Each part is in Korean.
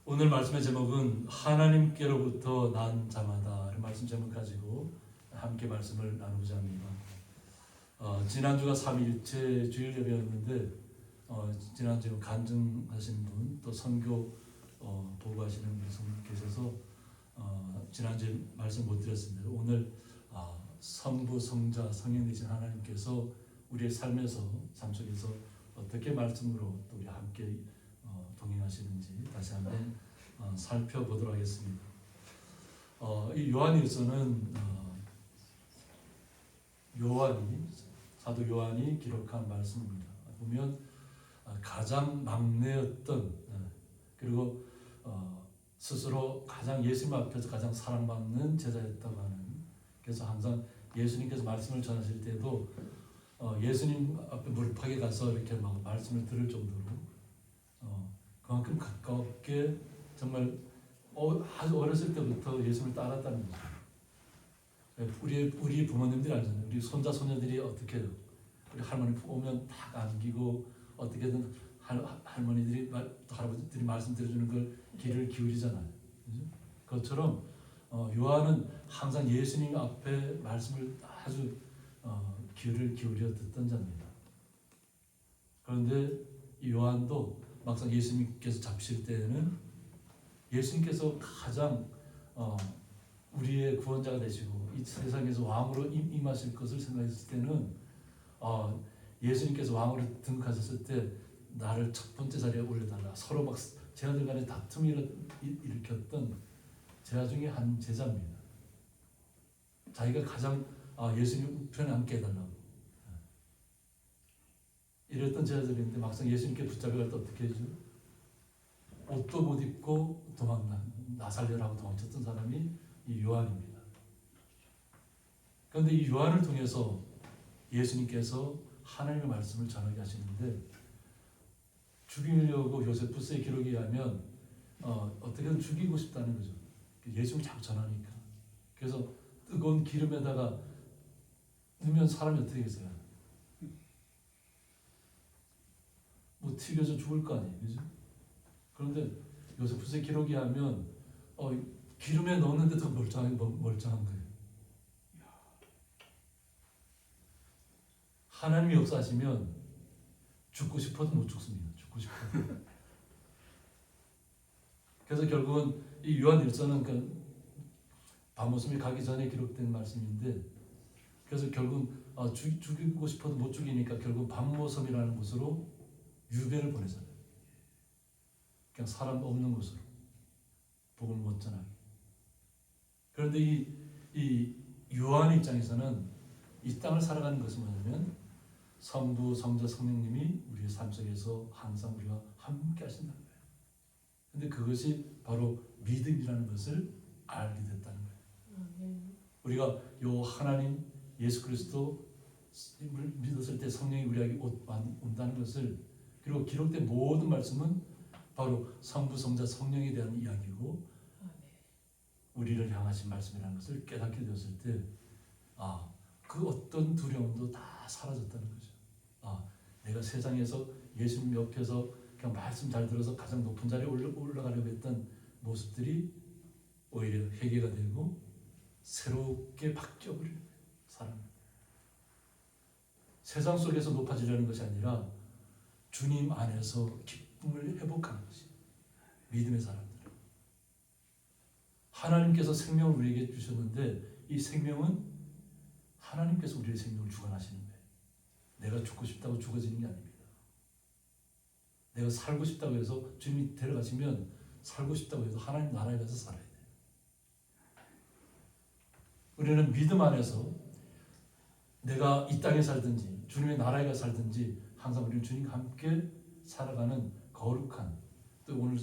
오늘 말씀의 제목은 하나님께로부터 난 자마다 이런 말씀 제목 가지고 함께 말씀을 나누고자 합니다. 지난주가 삼위일체 주일 예배였는데 지난주에 간증하시는 분 또 선교 보고하시는 분 계셔서 지난주에 말씀 못 드렸습니다. 오늘 성부, 성자, 성령 되신 하나님께서 우리의 삶 속에서 어떻게 말씀으로 또 우리 함께 동행하시는지 다시 한번 살펴보도록 하겠습니다. 이 요한일서는 사도 요한이 기록한 말씀입니다. 보면 가장 막내였던 그리고 스스로 가장 예수님 앞에서 가장 사랑받는 제자였다고 하는, 그래서 항상 예수님께서 말씀을 전하실 때도 예수님 앞에 무릎팍에 가서 이렇게 막 말씀을 들을 정도로 그만큼 가깝게 정말 아주 어렸을 때부터 예수님을 따랐다는 거죠. 우리 부모님들이 알잖아요. 우리 손자 손녀들이 어떻게 해요? 우리 할머니 오면 딱 안기고 어떻게든 할머니들이 할아버지들이 말씀 들어주는 걸 귀를 기울이잖아요. 그죠? 그것처럼 요한은 항상 예수님 앞에 말씀을 아주 귀를 기울여 듣던 자입니다. 그런데 이 요한도 막상 예수님께서 잡히실 때에는 예수님께서 가장 우리의 구원자가 되시고 이 세상에서 왕으로 임하실 것을 생각했을 때는 예수님께서 왕으로 등극하셨을 때 나를 첫 번째 자리에 올려달라, 서로 막 제자들 간에 다툼을 일으켰던 제자 중에 한 제자입니다. 자기가 가장 예수님 우편에 앉게 해달라고 이랬던 제자들인데 막상 예수님께 붙잡혀갈 때 어떻게 해줘? 옷도 못 입고 나 살려라고 도망쳤던 사람이 이 요한입니다. 그런데 이 요한을 통해서 예수님께서 하나님의 말씀을 전하게 하시는데, 죽이려고 요세푸스의 기록에 의하면 어떻게든 죽이고 싶다는 거죠. 예수님을 자꾸 전하니까. 그래서 뜨거운 기름에다가 넣으면 사람이 어떻게 되겠어요? 뭐 튀겨져 죽을 거 아니에요, 그죠? 그런데 요세푸스의 기록에 하면 기름에 넣었는데도 멀쩡한 거예요. 하나님이 역사하시면 죽고 싶어도 못 죽습니다. 죽고 싶어도. 그래서 결국은 이 요한일서는 밤모습이 가기 전에 기록된 말씀인데, 그래서 결국 죽이고 싶어도 못 죽이니까 결국 밤모섬이라는 곳으로 유배를 보내잖아요. 그냥 사람 없는 곳으로 복을 못 전하게. 그런데 이 요한 입장에서는 이 땅을 살아가는 것은 뭐냐면 성부, 성자, 성령님이 우리의 삶 속에서 항상 우리와 함께 하신다는 거예요. 그런데 그것이 바로 믿음이라는 것을 알게 됐다는 거예요. 우리가 요 하나님 예수 그리스도를 믿었을 때 성령이 우리에게 온다는 것을, 그리고 기록된 모든 말씀은 바로 성부, 성자, 성령에 대한 이야기고 우리를 향하신 말씀이라는 것을 깨닫게 되었을 때 그 어떤 두려움도 다 사라졌다는 거죠. 내가 세상에서 예수님 옆에서 그냥 말씀 잘 들어서 가장 높은 자리에 올라가려고 했던 모습들이 오히려 회개가 되고 새롭게 바뀌어버리는 사람. 세상 속에서 높아지려는 것이 아니라 주님 안에서 기쁨을 회복하는 것이 믿음의 사람들. 하나님께서 생명을 우리에게 주셨는데 이 생명은 하나님께서 우리의 생명을 주관하시는 거예요. 내가 죽고 싶다고 죽어지는 게 아닙니다. 내가 살고 싶다고 해서 주님이 데려가시면 살고 싶다고 해서 하나님 나라에 가서 살아야 돼요. 우리는 믿음 안에서 내가 이 땅에 살든지 주님의 나라에 가서 살든지 항상 우리는 주님과 함께 살아가는 거룩한, 또 오늘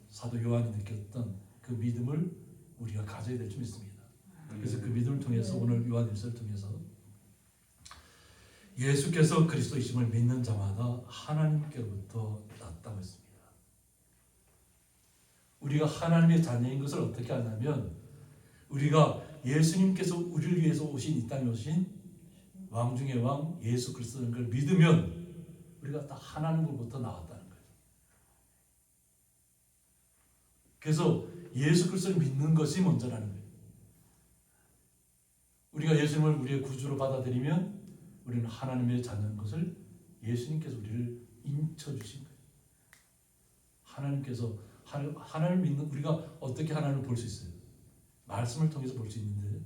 사도 요한이 느꼈던 그 믿음을 우리가 가져야 될 줄 믿습니다. 그래서 그 믿음을 통해서 오늘 요한일서를 통해서 예수께서 그리스도이심을 믿는 자마다 하나님께로부터 났다고 했습니다. 우리가 하나님의 자녀인 것을 어떻게 아냐면 우리가 예수님께서 우리를 위해서 오신 이 땅에 오신 왕 중의 왕 예수 그리스도인 걸 믿으면 우리가 다 하나님으로부터 나왔다는 거예요. 그래서 예수 그리스도를 믿는 것이 먼저라는 거예요. 우리가 예수님을 우리의 구주로 받아들이면 우리는 하나님의 자녀인 것을 예수님께서 우리를 인쳐주신 거예요. 하나님께서 하나님을 믿는 우리가 어떻게 하나님을 볼 수 있어요? 말씀을 통해서 볼 수 있는데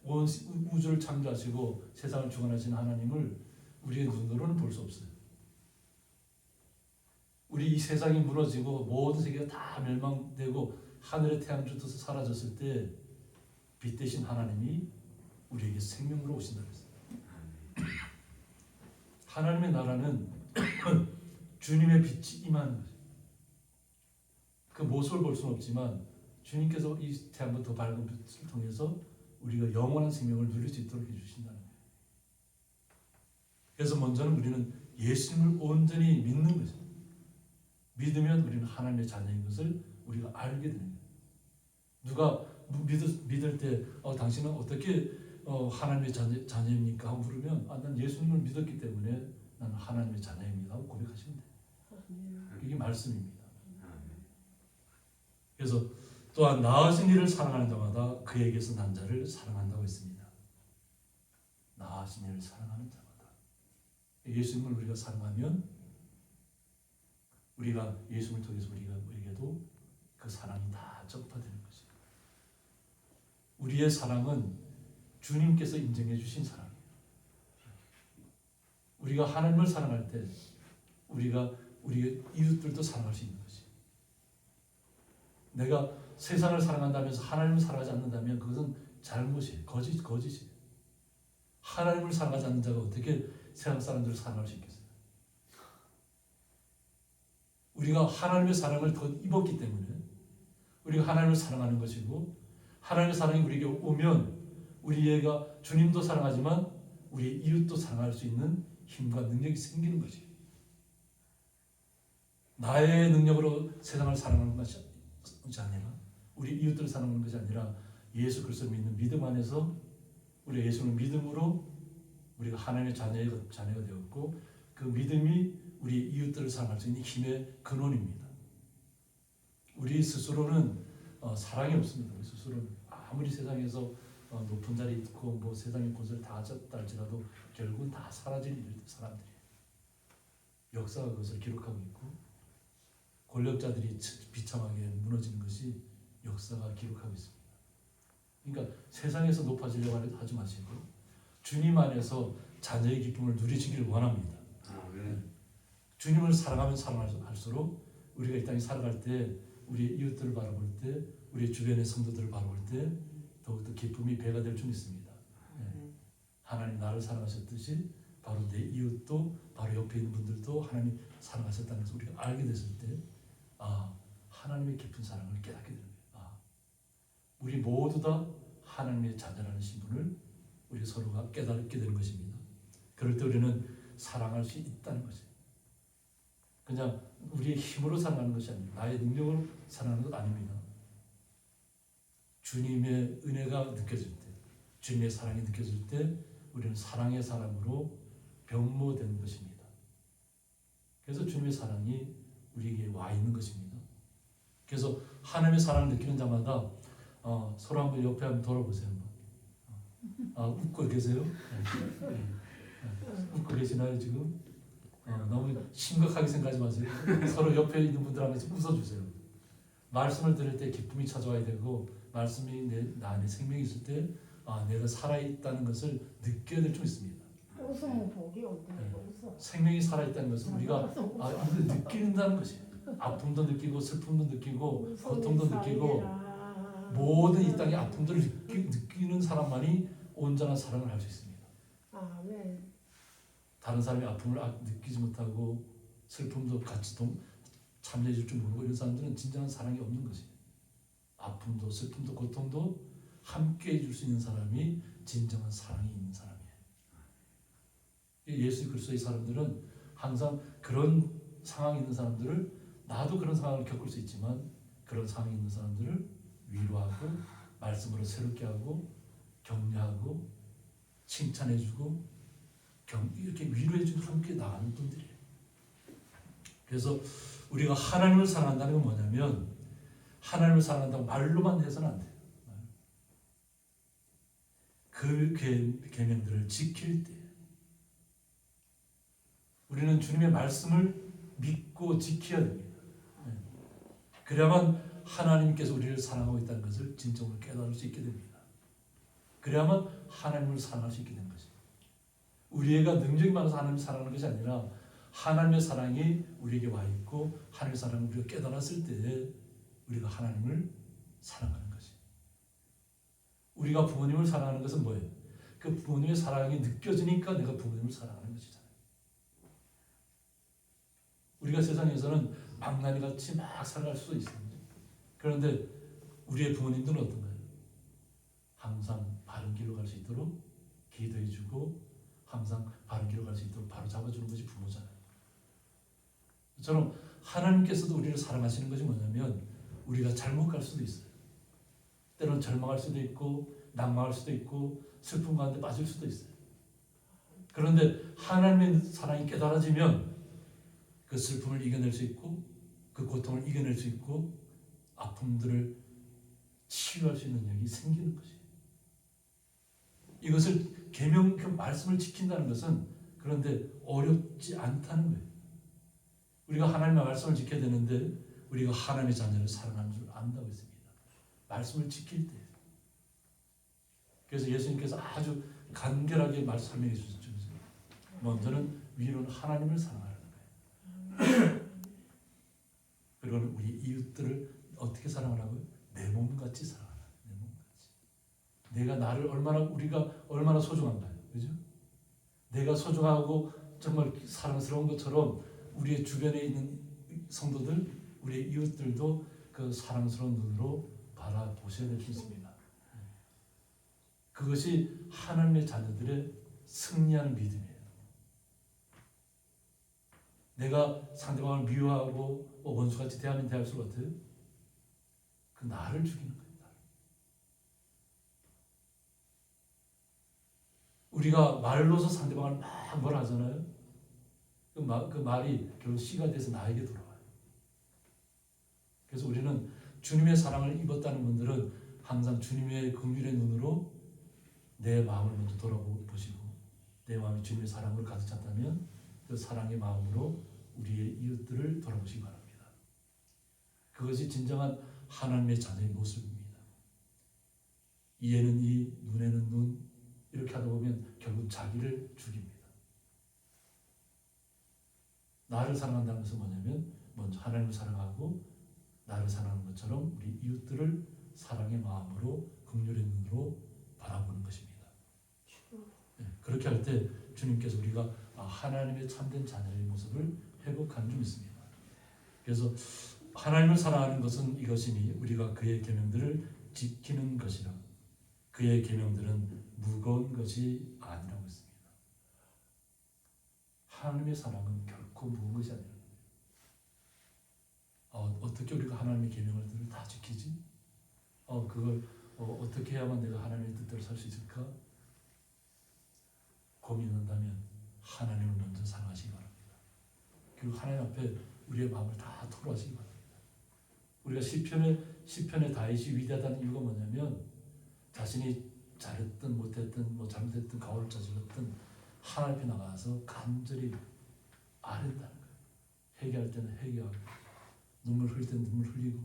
온 우주를 창조하시고 세상을 주관하신 하나님을 우리의 눈으로는 볼 수 없어요. 우리 이 세상이 무너지고 모든 세계가 다 멸망되고 하늘의 태양주도 사라졌을 때 빛 대신 하나님이 우리에게 생명으로 오신다고 했어요. 하나님의 나라는 주님의 빛이 임하는 거죠. 그 모습을 볼 수는 없지만 주님께서 이 태양보다 더 밝은 빛을 통해서 우리가 영원한 생명을 누릴 수 있도록 해주신다는 거예요. 그래서 먼저는 우리는 예수님을 온전히 믿는 거죠. 믿으면 우리는 하나님의 자녀인 것을 우리가 알게 되는 거예요. 누가 믿을 때 당신은 어떻게 하나님의 자녀입니까? 하고 물으면 난 예수님을 믿었기 때문에 나는 하나님의 자녀입니다 하고 고백하시면 돼요. 이게 말씀입니다. 그래서 또한 나으신 이를 사랑하는 자마다 그에게서 난 자를 사랑한다고 했습니다. 나으신 이를 사랑하는 자마다 예수님을 우리가 사랑하면 우리가 예수님을 통해서 우리에게도 그 사랑이 다 전파되는 것입니다. 우리의 사랑은 주님께서 인정해 주신 사랑이에요. 우리가 하나님을 사랑할 때 우리가 우리의 이웃들도 사랑할 수 있는 것이에요. 내가 세상을 사랑한다면서 하나님을 사랑하지 않는다면 그것은 잘못이에요. 거짓이에요. 하나님을 사랑하지 않는 자가 어떻게 세상 사람들을 사랑할 수 있겠어요? 우리가 하나님의 사랑을 더 입었기 때문에 우리가 하나님을 사랑하는 것이고 하나님의 사랑이 우리에게 오면 우리가 주님도 사랑하지만 우리 이웃도 사랑할 수 있는 힘과 능력이 생기는 것이에요. 나의 능력으로 세상을 사랑하는 것이 아니라 우리 이웃들을 사랑하는 것이 아니라 예수 그리스도를 믿는 믿음 안에서 우리가 예수를 믿음으로 우리가 하나님의 자녀가 되었고 그 믿음이 우리 이웃들을 사랑할 수 있는 힘의 근원입니다. 우리 스스로는 사랑이 없습니다. 우리 스스로는 아무리 세상에서 높은 자리 있고 뭐 세상의 곳을 다 졌다 할지라도 결국은 다 사라질 사람들이에요. 역사가 그것을 기록하고 있고 권력자들이 비참하게 무너지는 것이 역사가 기록하고 있습니다. 그러니까 세상에서 높아지려고 하지 마시고 주님 안에서 자녀의 기쁨을 누리시길 원합니다. 주님을 사랑하면 사랑할수록 우리가 이 땅에 살아갈 때 우리 이웃들을 바라볼 때 우리 주변의 성도들을 바라볼 때 더욱더 기쁨이 배가 될 줄 믿습니다. 하나님 나를 사랑하셨듯이 바로 내 이웃도 바로 옆에 있는 분들도 하나님 사랑하셨다는 것을 우리가 알게 됐을 때 하나님의 깊은 사랑을 깨닫게 되는 거예요. 우리 모두 다 하나님의 자녀라는 신분을 우리 서로가 깨닫게 되는 것입니다. 그럴 때 우리는 사랑할 수 있다는 것이에요. 그냥 우리의 힘으로 사랑하는 것이 아닙니다. 나의 능력으로 사랑하는 것 아닙니다. 주님의 은혜가 느껴질 때, 주님의 사랑이 느껴질 때 우리는 사랑의 사람으로 변모되는 것입니다. 그래서 주님의 사랑이 우리에게 와 있는 것입니다. 그래서 하나님의 사랑을 느끼는 자마다 서로 한번 옆에 한번 돌아보세요. 웃고 계세요? 웃고 계시나요 지금? 너무 심각하게 생각하지 마세요. 서로 옆에 있는 분들한테 웃어주세요. 말씀을 들을 때 기쁨이 찾아와야 되고 말씀이 나 안에 생명이 있을 때 내가 살아있다는 것을 느껴야 될 줄 있습니다. 웃으면 복이 온다니까. 웃어. 생명이 살아있다는 것은 우리가 이걸 느낀다는 것이에요. 아픔도 느끼고 슬픔도 느끼고 고통도 느끼고 모든 이 땅의 아픔들을 느끼는 사람만이 온전한 사랑을 할 수 있습니다. 아멘. 다른 사람의 아픔을 느끼지 못하고 슬픔도 같이 참여해 줄 줄 모르고 이런 사람들은 진정한 사랑이 없는 것이에요. 아픔도 슬픔도 고통도 함께 해줄 수 있는 사람이 진정한 사랑이 있는 사람이에요. 예수 그리스도의 사람들은 항상 그런 상황이 있는 사람들을 나도 그런 상황을 겪을 수 있지만 그런 상황이 있는 사람들을 위로하고 말씀으로 새롭게 하고 격려하고 칭찬해주고 이렇게 위로해주고 함께 나가는 분들이에요. 그래서 우리가 하나님을 사랑한다는 건 뭐냐면 하나님을 사랑한다고 말로만 해서는 안 돼요. 그 계명들을 지킬 때 우리는 주님의 말씀을 믿고 지켜야 됩니다. 그래야만 하나님께서 우리를 사랑하고 있다는 것을 진정으로 깨달을 수 있게 됩니다. 그래야만 하나님을 사랑할 수 있게 되는 것입니다. 우리가 능력이 많아서 하나님을 사랑하는 것이 아니라 하나님의 사랑이 우리에게 와 있고 하나님의 사랑을 우리가 깨달았을 때 우리가 하나님을 사랑하는 것입니다. 우리가 부모님을 사랑하는 것은 뭐예요? 그 부모님의 사랑이 느껴지니까 내가 부모님을 사랑하는 것이잖아요. 우리가 세상에서는 망나니같이 막 살아갈 수도 있습니다. 그런데 우리의 부모님들은 어떤가요? 항상 바른 길로 갈 수 있도록 기도해주고 항상 바른 길로 갈 수 있도록 바로 잡아주는 것이 부모잖아요. 저처럼 하나님께서도 우리를 사랑하시는 것이 뭐냐면 우리가 잘못 갈 수도 있어요. 때로는 절망할 수도 있고 낙망할 수도 있고 슬픔 가운데 빠질 수도 있어요. 그런데 하나님의 사랑이 깨달아지면 그 슬픔을 이겨낼 수 있고 그 고통을 이겨낼 수 있고 아픔들을 치유할 수 있는 능력이 생기는 것이에요. 이것을 계명, 그 말씀을 지킨다는 것은 그런데 어렵지 않다는 거예요. 우리가 하나님의 말씀을 지켜야 되는데 우리가 하나님의 자녀를 사랑하는 줄 안다고 했습니다. 말씀을 지킬 때. 그래서 예수님께서 아주 간결하게 설명해 주셨죠. 먼저는 위로는 하나님을 사랑하라는 거예요. 그리고는 우리 이웃들을 어떻게 사랑하라고요? 내 몸같이 사랑하라. 내 몸같이. 내가 나를 우리가 얼마나 소중한가요? 그죠? 내가 소중하고 정말 사랑스러운 것처럼 우리의 주변에 있는 성도들, 우리의 이웃들도 그 사랑스러운 눈으로 바라보셔야 될 수 있습니다. 그것이 하나님의 자녀들의 승리하는 믿음이에요. 내가 상대방을 미워하고 원수같이 대하면 대할수록 어때요? 그 나를 죽이는 거예요. 우리가 말로서 상대방을 막 뭐라 하잖아요. 그 말이 결국 씨가 돼서 나에게 돌아와요. 그래서 우리는 주님의 사랑을 입었다는 분들은 항상 주님의 긍휼의 눈으로 내 마음을 먼저 돌아보시고 내 마음이 주님의 사랑으로 가득 찼다면 그 사랑의 마음으로 우리의 이웃들을 돌아보시기 바랍니다. 그것이 진정한 하나님의 자녀의 모습입니다. 이에는 이, 눈에는 눈 이렇게 하다 보면 결국 자기를 죽입니다. 나를 사랑한다는 것은 뭐냐면 먼저 하나님을 사랑하고 나를 사랑하는 것처럼 우리 이웃들을 사랑의 마음으로 긍휼의 눈으로 바라보는 것입니다. 그렇게 할 때 주님께서 우리가 하나님의 참된 자녀의 모습을 회복하는 줄 믿습니다. 그래서 하나님을 사랑하는 것은 이것이니 우리가 그의 계명들을 지키는 것이라. 그의 계명들은 무거운 것이 아니라고 했습니다. 하나님의 사랑은 결코 무거운 것이 아니라. 어떻게 우리가 하나님의 계명들을 다 지키지? 그걸 어떻게 해야만 내가 하나님의 뜻대로 살 수 있을까? 고민한다면 하나님을 먼저 사랑하시기 바랍니다. 그리고 하나님 앞에 우리의 마음을 다 토로하시기 바랍니다. 우리가 시편의 다윗이 위대하다는 이유가 뭐냐면 자신이 잘했든 못했든 잘못했든 가오를 저질렀든 하나님 앞에 나가서 간절히 아른다는 거예요. 회개할 때는 회개하고 눈물 흘릴 때는 눈물 흘리고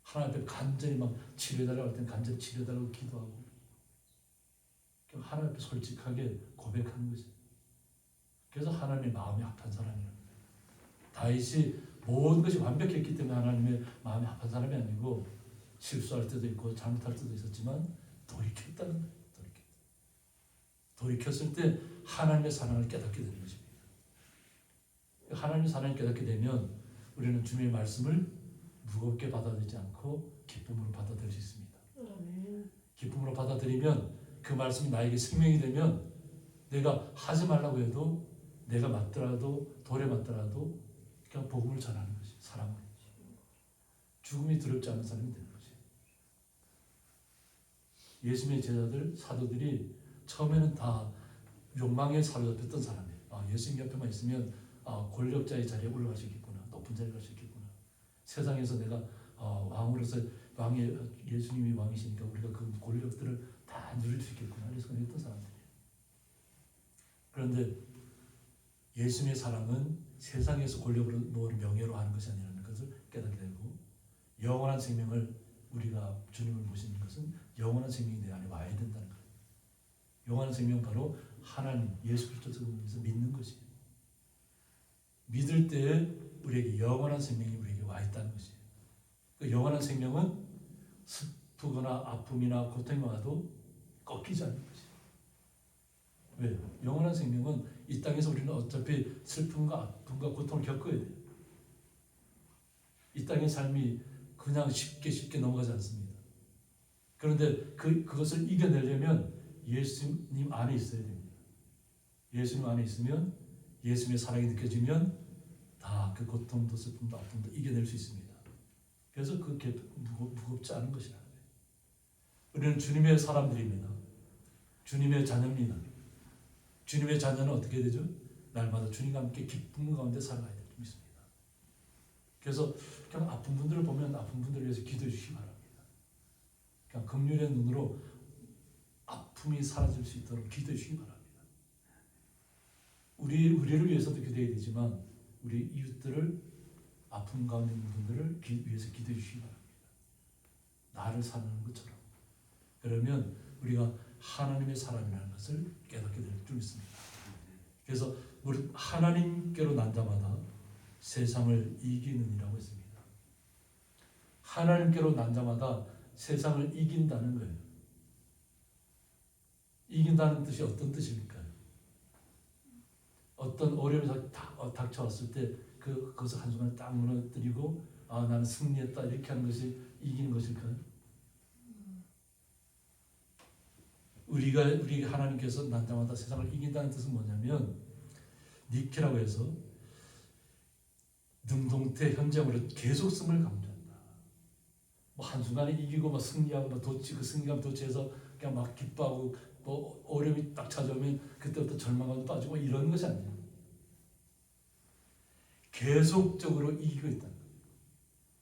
하나님 앞에 간절히 막 치료해달라고 할 때는 간절히 치료해달라고 기도하고 하나님 앞에 솔직하게 고백하는 거죠. 그래서 하나님의 마음이 합한 사람이라는 거예요. 다윗이 모든 것이 완벽했기 때문에 하나님의 마음이 합한 사람이 아니고 실수할 때도 있고 잘못할 때도 있었지만 돌이켰다는 거예요. 돌이켰을 때 하나님의 사랑을 깨닫게 되는 것입니다. 하나님의 사랑을 깨닫게 되면 우리는 주님의 말씀을 무겁게 받아들이지 않고 기쁨으로 받아들일 수 있습니다. 기쁨으로 받아들이면 그 말씀이 나에게 생명이 되면 내가 하지 말라고 해도 내가 맞더라도 돌에 맞더라도 그냥 복음을 전하는 것이 사랑으로 죽음이 두렵지 않은 사람이 되는 것이. 예수님의 제자들 사도들이 처음에는 다 욕망에 사로잡혔던 사람이에요. 예수님 옆에만 있으면 권력자의 자리에 올라갈 수 있겠구나, 높은 자리에 갈 수 있겠구나. 세상에서 내가 왕으로서 예수님이 왕이시니까 우리가 그 권력들을 다 누릴 수 있겠구나 이렇게 생각했던 사람들이에요. 그런데 예수님의 사랑은 세상에서 권력으로 명예로 하는 것이 아니라는 것을 깨닫게 되고 영원한 생명을 우리가 주님을 모시는 것은 영원한 생명이 내 안에 와야 된다는 거예요. 영원한 생명 바로 하나님 예수 그리스도를 믿는 것이에요. 믿을 때에 우리에게 영원한 생명이 우리에게 와 있다는 것이에요. 그 영원한 생명은 슬프거나 아픔이나 고통이 와도 꺾이지 않는 것이에요. 왜요? 영원한 생명은 이 땅에서 우리는 어차피 슬픔과 아픔과 고통을 겪어야 돼요. 이 땅의 삶이 그냥 쉽게 넘어가지 않습니다. 그런데 그것을 이겨내려면 예수님 안에 있어야 됩니다. 예수님 안에 있으면 예수님의 사랑이 느껴지면 다 그 고통도 슬픔도 아픔도 이겨낼 수 있습니다. 그래서 그게 무겁지 않은 것이라는 거예요. 우리는 주님의 사람들입니다. 주님의 자녀입니다. 주님의 자녀는 어떻게 되죠? 날마다 주님과 함께 기쁨 가운데 살아가야 될 줄 믿습니다. 그래서 그냥 아픈 분들을 보면 아픈 분들을 위해서 기도해 주시기 바랍니다. 그냥 긍휼의 눈으로 아픔이 사라질 수 있도록 기도해 주시기 바랍니다. 우리를 위해서도 기도해야 되지만 우리 이웃들을 아픔 가운데 있는 분들을 위해서 기도해 주시기 바랍니다. 나를 사는 것처럼. 그러면 우리가 하나님의 사람이라는 것을 깨닫게 될 줄 믿습니다. 그래서 우리 하나님께로 난 자마다 세상을 이기느니라고 했습니다. 하나님께로 난 자마다 세상을 이긴다는 거예요. 이긴다는 뜻이 어떤 뜻입니까? 어떤 어려움이 닥쳐왔을 때 그것을 한순간에 딱 무너뜨리고 나는 승리했다 이렇게 하는 것이 이기는 것일까요? 우리 하나님께서 난 자마다 세상을 이긴다는 뜻은 뭐냐면 니케라고 해서 능동태 현장으로 계속성을 강조한다. 한순간에 이기고 승리하고 그 승리감 도취해서 그냥 막 기뻐하고 어려움이 딱 찾아오면 그때부터 절망감도 빠지고 이런 것이 아니에요. 계속적으로 이기고 있다.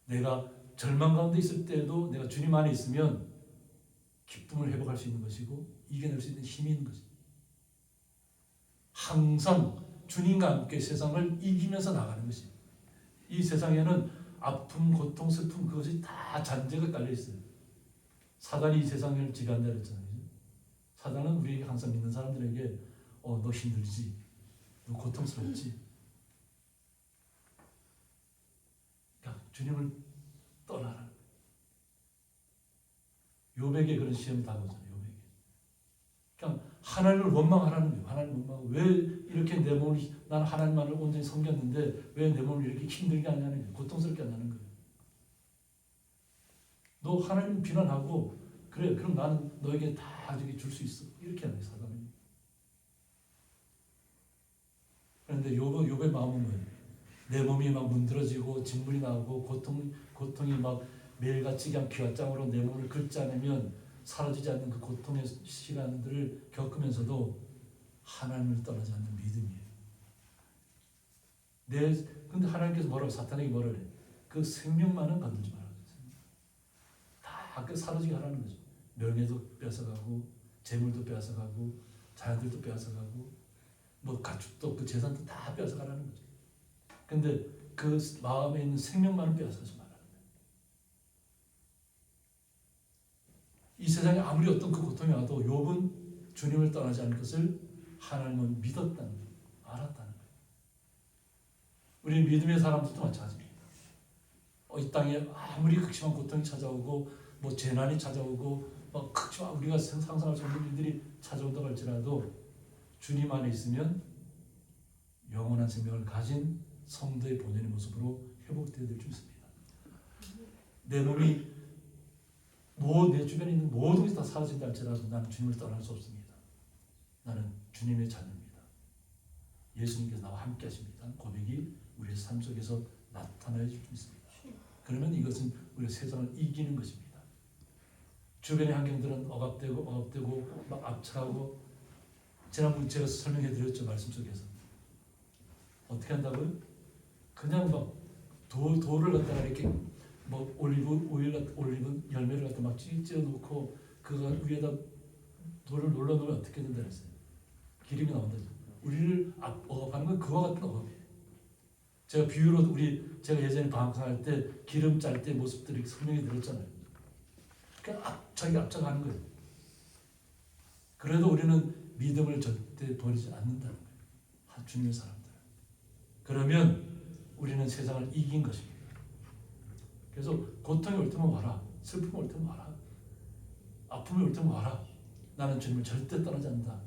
내가 절망 가운데 있을 때도 내가 주님 안에 있으면 기쁨을 회복할 수 있는 것이고 이겨낼 수 있는 힘이 있는 것입니다. 항상 주님과 함께 세상을 이기면서 나가는 것입니다. 이 세상에는 아픔, 고통, 슬픔 그것이 다 잔재가 깔려 있어요. 사단이 이 세상을 지배한다 그랬잖아요. 사단은 우리 항상 믿는 사람들에게 너 힘들지, 너 고통스럽지. 그러니까 주님을 떠나라. 욥에게 그런 시험이 다가오잖아요. 욥에게. 그냥 하나님을 원망하라는 거예요. 하나님 원망. 왜 이렇게 내 몸을 나는 하나님만을 온전히 섬겼는데 왜 내 몸을 이렇게 힘들게 하냐는 거예요. 고통스럽게 하냐는 거예요. 너 하나님 비난하고 그래 그럼 나는 너에게 다 줄 수 있어. 이렇게 하는 거예요. 사단이. 그런데 욥의 마음은 뭐예요? 내 몸이 막 문드러지고 진물이 나오고 고통이 막 매일같이 그냥 귀화장으로 내 몸을 긁지 않으면 사라지지 않는 그 고통의 시간들을 겪으면서도 하나님을 떠나지 않는 믿음이에요. 근데 하나님께서 뭐라고 사탄에게 뭐라 그래? 그 생명만은 건들지 말라고 했어요. 다 그 사라지게 하라는 거죠. 명예도 뺏어가고 재물도 뺏어가고 자녀들도 뺏어가고 가축도 그 재산도 다 뺏어가라는 거죠. 근데 그 마음에 있는 생명만은 빼앗아가지 말라는 거예요. 이 세상에 아무리 어떤 그 고통이 와도 욥은 주님을 떠나지 않을 것을 하나님은 믿었다는 거예요. 알았다는 거예요. 우리 믿음의 사람들도 마찬가지입니다. 이 땅에 아무리 극심한 고통이 찾아오고 재난이 찾아오고 극심한 우리가 상상할 수 없는 일들이 찾아온다고 할지라도 주님 안에 있으면 영원한 생명을 가진 성도의 본연의 모습으로 회복되어야 될 줄 믿습니다. 내 몸이 내 주변에 있는 모든 것이 다 사라진다 할지라도 나는 주님을 떠날 수 없습니다. 나는 주님의 자녀입니다. 예수님께서 나와 함께 하십니다. 고백이 우리의 삶 속에서 나타나야 줄 줄 믿습니다. 그러면 이것은 우리가 세상을 이기는 것입니다. 주변의 환경들은 억압되고 막 압착하고 지난번에 제가 설명해 드렸죠. 말씀 속에서 어떻게 한다고요? 그냥 막 돌을 갖다가 이렇게 뭐 올리브 열매를 갖다 막 찢어 놓고 그거 위에다 돌을 눌러 놓으면 어떻게 된다 했어요? 기름이 나온다. 우리를 억압하는 건 그와 같은 억압이에요. 제가 비유로 제가 예전에 방학할 때 기름 짤 때 모습들이 설명이 들었잖아요. 그냥 자기 앞장하는 거예요. 그래도 우리는 믿음을 절대 버리지 않는다는 거예요. 주님의 사람들. 그러면 우리는 세상을 이긴 것입니다. 그래서 고통이 올 때면 와라. 슬픔이 올 때면 와라. 아픔이 올 때면 와라. 나는 주님을 절대 떠나지 않는다.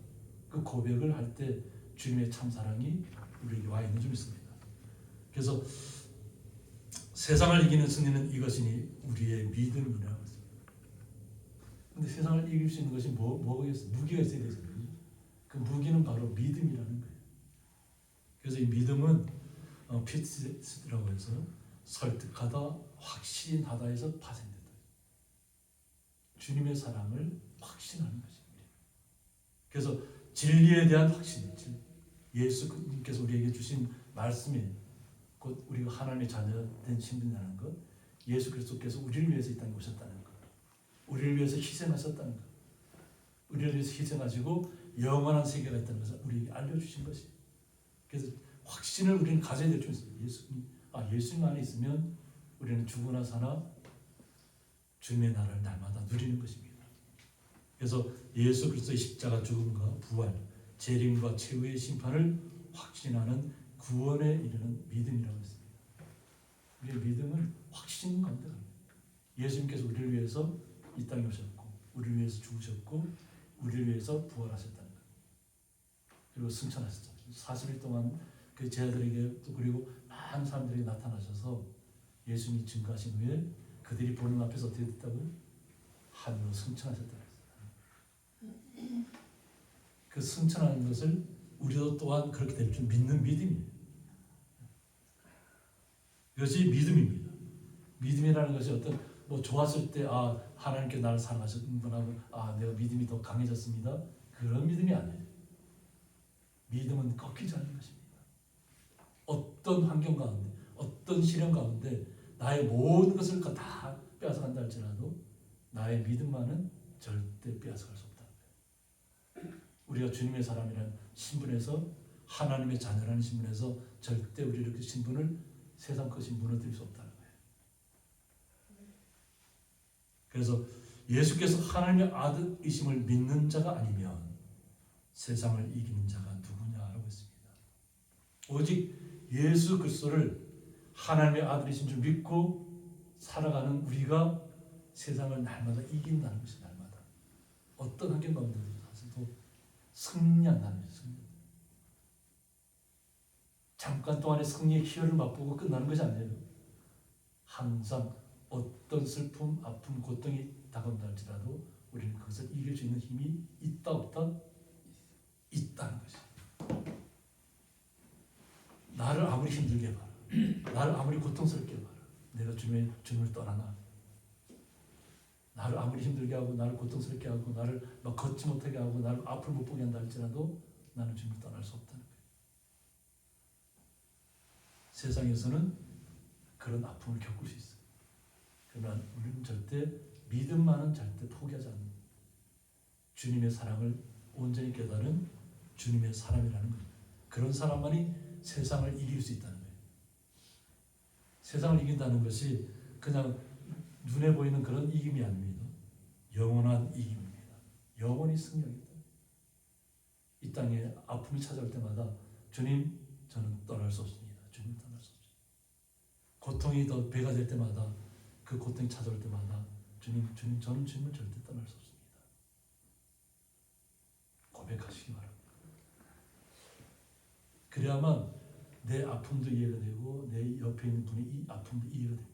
그 고백을 할 때 주님의 참사랑이 우리에게 와 있는 줄 믿습니다. 그래서 세상을 이기는 승리는 이것이니 우리의 믿음이라고 했습니다. 그런데 세상을 이길 수 있는 것이 뭐가 있어요? 무기가 있어야 되잖아요. 그 무기는 바로 믿음이라는 거예요. 그래서 이 믿음은 피트라고 해서 설득하다, 확신하다에서 파생된다. 주님의 사랑을 확신하는 것입니다. 그래서 진리에 대한 확신, 예수님께서 우리에게 주신 말씀이 곧 우리가 하나님의 자녀된 신분이라는 것, 예수 그리스도께서 우리를 위해서 이 땅에 오셨다는 것, 우리를 위해서 희생하셨다는 것, 우리를 위해서 희생하시고 영원한 세계가 있다는 것을 우리에게 알려주신 것이에요. 그래서 확신을 우리는 가져야 될 줄 있어요. 예수님 안에 있으면 우리는 죽으나 사나 주님의 나라를 날마다 누리는 것입니다. 그래서 예수 그리스도의 십자가 죽음과 부활, 재림과 최후의 심판을 확신하는 구원에 이르는 믿음이라고 했습니다. 우리의 믿음은 확신 가운데 갑니다. 예수님께서 우리를 위해서 이 땅에 오셨고, 우리를 위해서 죽으셨고, 우리를 위해서 부활하셨다는 것. 그리고 승천하셨죠. 40일 동안 그 제자들에게 또 그리고 많은 사람들에게 나타나셔서 예수님이 증거하신 후에 그들이 보는 앞에서 어떻게 됐다고요? 하늘로 승천하셨다고 했어요. 그 승천하는 것을 우리도 또한 그렇게 될 줄 믿는 믿음이에요. 이것이 믿음입니다. 믿음이라는 것이 어떤 좋았을 때 하나님께 나를 사랑하셨구나, 내가 믿음이 더 강해졌습니다. 그런 믿음이 아니에요. 믿음은 꺾이지 않는 것입니다. 어떤 환경 가운데, 어떤 시련 가운데 나의 모든 것을 다 빼앗아간다 할지라도 나의 믿음만은 절대 빼앗아갈 수 없다는 거예요. 우리가 주님의 사람이라는 신분에서, 하나님의 자녀라는 신분에서 절대 우리의 그 신분을, 세상 것이 무너뜨릴 수 없다는 거예요. 그래서 예수께서 하나님의 아들이심을 믿는 자가 아니면 세상을 이기는 자가 누구냐라고 했습니다. 오직 예수 그리스도를 하나님의 아들이신 줄 믿고 살아가는 우리가 세상을 날마다 이긴다는 것이, 날마다 어떤 환경 가운데도 승리한다는 것이, 잠깐 동안의 승리의 희열을 맛보고 끝나는 것이 아니에요. 항상 어떤 슬픔, 아픔, 고통이 다가온다 할지라도 우리는 그것을 이길 수 있는 힘이 있다 없다? 있다는 것이. 나를 아무리 힘들게 해봐라, 나를 아무리 고통스럽게 해봐라, 내가 주님을 떠나나, 나를 아무리 힘들게 하고 나를 고통스럽게 하고 나를 막 걷지 못하게 하고 나를 앞을 못 보게 한다 할지라도 나는 주님을 떠날 수 없다는 거예요. 세상에서는 그런 아픔을 겪을 수 있어요. 그러나 우리는 절대, 믿음만은 절대 포기하지 않는, 주님의 사랑을 온전히 깨달은 주님의 사람이라는 거예요. 그런 사람만이 세상을 이길 수 있다는 거예요. 세상을 이긴다는 것이 그냥 눈에 보이는 그런 이김이 아닙니다. 영원한 이김입니다. 영원히 승리하겠다. 이 땅에 아픔이 찾아올 때마다 주님, 저는 떠날 수 없습니다. 주님 떠날 수 없습니다. 고통이 더 배가 될 때마다, 그 고통이 찾아올 때마다 주님, 저는 주님을 절대 떠날 수 없습니다. 고백하시기 바랍니다. 그래야만 내 아픔도 이해가 되고 내 옆에 있는 분의 이 아픔도 이해가 됩니다.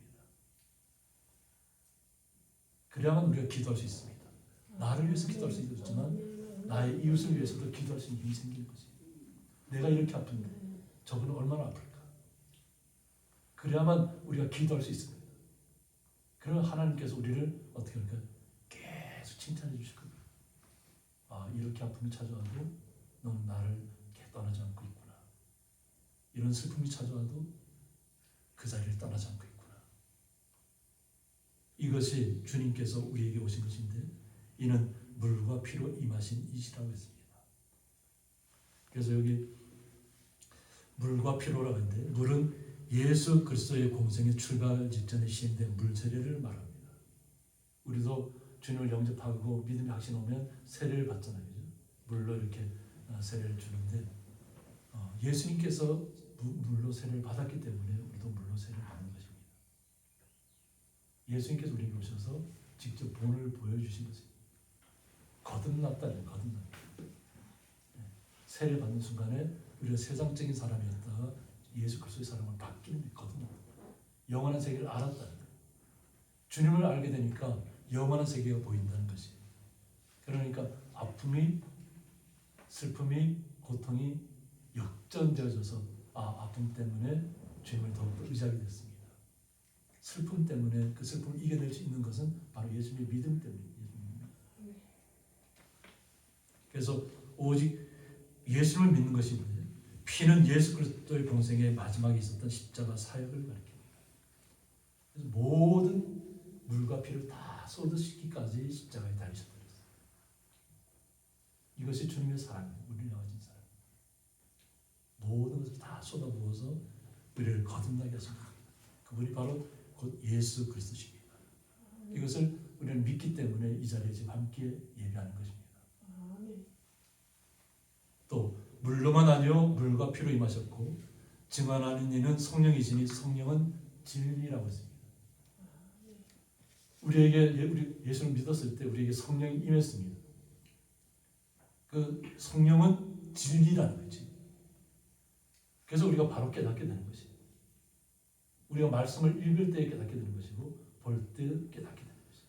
그래야만 우리가 기도할 수 있습니다. 나를 위해서 기도할 수 있지만 나의 이웃을 위해서도 기도할 수 있는 힘이 생기는 거지. 내가 이렇게 아픈데 저분은 얼마나 아플까? 그래야만 우리가 기도할 수 있습니다. 그러면 하나님께서 우리를 어떻게 할까? 계속 칭찬해 주실 겁니다. 이렇게 아픔이 찾아와도 너는 나를 떠나지 않고 있구나. 이런 슬픔이 찾아와도 그 자리를 떠나지 않고 있구나. 이것이 주님께서 우리에게 오신 것인데 이는 물과 피로 임하신 이시라고 했습니다. 그래서 여기 물과 피로라고 하는데 물은 예수 그리스도의 공생의 출발 직전에 시행된 물 세례를 말합니다. 우리도 주님을 영접하고 믿음의 확신 오면 세례를 받잖아요. 그죠? 물로 이렇게 세례를 주는데 예수님께서 물로 세례를 받았기 때문에 우리도 물로 세례를 받는 것입니다. 예수님께서 우리에게 오셔서 직접 본을 보여주신 것입니다. 거듭났다는 거듭났다. 세례 받는 순간에 우리가 세상적인 사람이었다가 예수 그리스도의 사람을 바뀌는 거듭났다. 영원한 세계를 알았다는 거예요. 주님을 알게 되니까 영원한 세계가 보인다는 것이. 그러니까 아픔이, 슬픔이, 고통이 역전되어져서 아픔 때문에 주님을 더욱더 의지하게 됐습니다. 슬픔 때문에 그 슬픔을 이겨낼 수 있는 것은 바로 예수님의 믿음 때문입니다. 그래서 오직 예수를 믿는 것이 뭐예요? 피는 예수 그리스도의 공생의 마지막에 있었던 십자가 사역을 가리킵니다. 그래서 모든 물과 피를 다 쏟으시기까지 십자가에 달리셔버렸어요. 이것이 주님의 사랑이에요. 우리를 향하신 사랑. 모든 것을 다 쏟아부어서 우리를 거듭나게 하십니다. 그분이 바로 곧 예수 그리스도십니다. 이것을 우리는 믿기 때문에 이 자리에 지금 함께 예배하는 것입니다. 또 물로만 아니요 물과 피로 임하셨고 증언하는 이는 성령이시니 성령은 진리라고 했습니다. 우리 예수를 믿었을 때 우리에게 성령이 임했습니다. 그 성령은 진리라는 거지. 그래서 우리가 바로 깨닫게 되는 것이. 우리가 말씀을 읽을 때 깨닫게 되는 것이고 볼 때 깨닫게 되는 것이.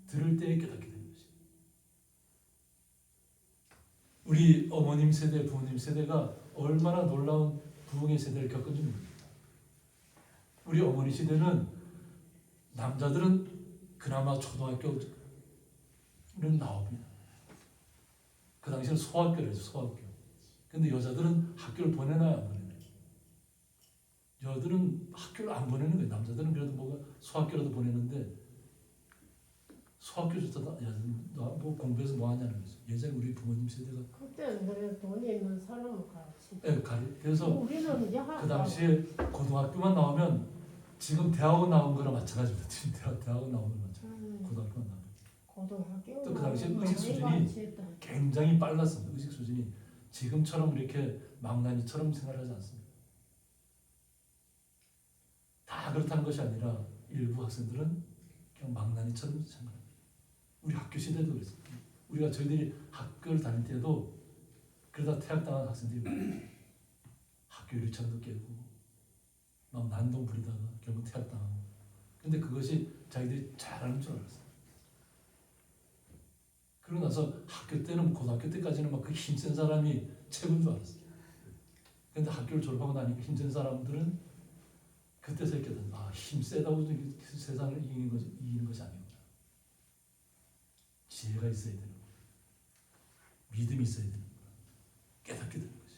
들을 때 깨닫게 되는 것이. 우리 어머님 세대, 부모님 세대가 얼마나 놀라운 부흥의 세대를 겪은지 모릅니다. 우리 어머니 시대는 남자들은 그나마 초등학교는 나옵니다. 그 당시에는 소학교를 했죠. 소학교. 근데 여자들은 학교를 보내나요? 안 보내나요? 여자들은 학교를 안 보내는 거예요. 남자들은 그래도 뭐가 소학교라도 보내는데 소학교조차도 뭐 공부해서 뭐 하냐는 거죠. 예전에 우리 부모님 세대가 그때는 그래 돈이 있는 사람을 가르치. 네, 그래서 우리는 이제 그 당시에 고등학교만 나오면 지금 대학원 나온 거랑 마찬가지입니다. 지금 대학원 나온 거랑 마찬가지. 고등학교만 나오면. 고등학교 또 그 당시에 의식 수준이 굉장히 빨랐습니다. 의식 수준이 지금처럼 이렇게 망나니처럼 생활하지 않습니다. 다 그렇다는 것이 아니라 일부 학생들은 그냥 망나니처럼 생활합니다. 우리 학교 시대도 그랬습니다. 우리가 저희들이 학교를 다닐 때도 그러다 퇴학당한 학생들이 많아요. 학교 유리창도 깨고 막 난동 부리다가 결국 퇴학당하고. 근데 그것이 자기들이 잘하는 줄 알았어요. 그러고 나서 학교 때는 고등학교 때까지는 막 그 힘센 사람이 최고인 줄 알았어요. 근데 학교를 졸업하고 나니까 힘센 사람들은 그때서 깨닫는 힘 세다고 세상을 이기는 것이 아니구나. 지혜가 있어야 되는 거야. 믿음이 있어야 되는 거야. 깨닫게 되는 것이.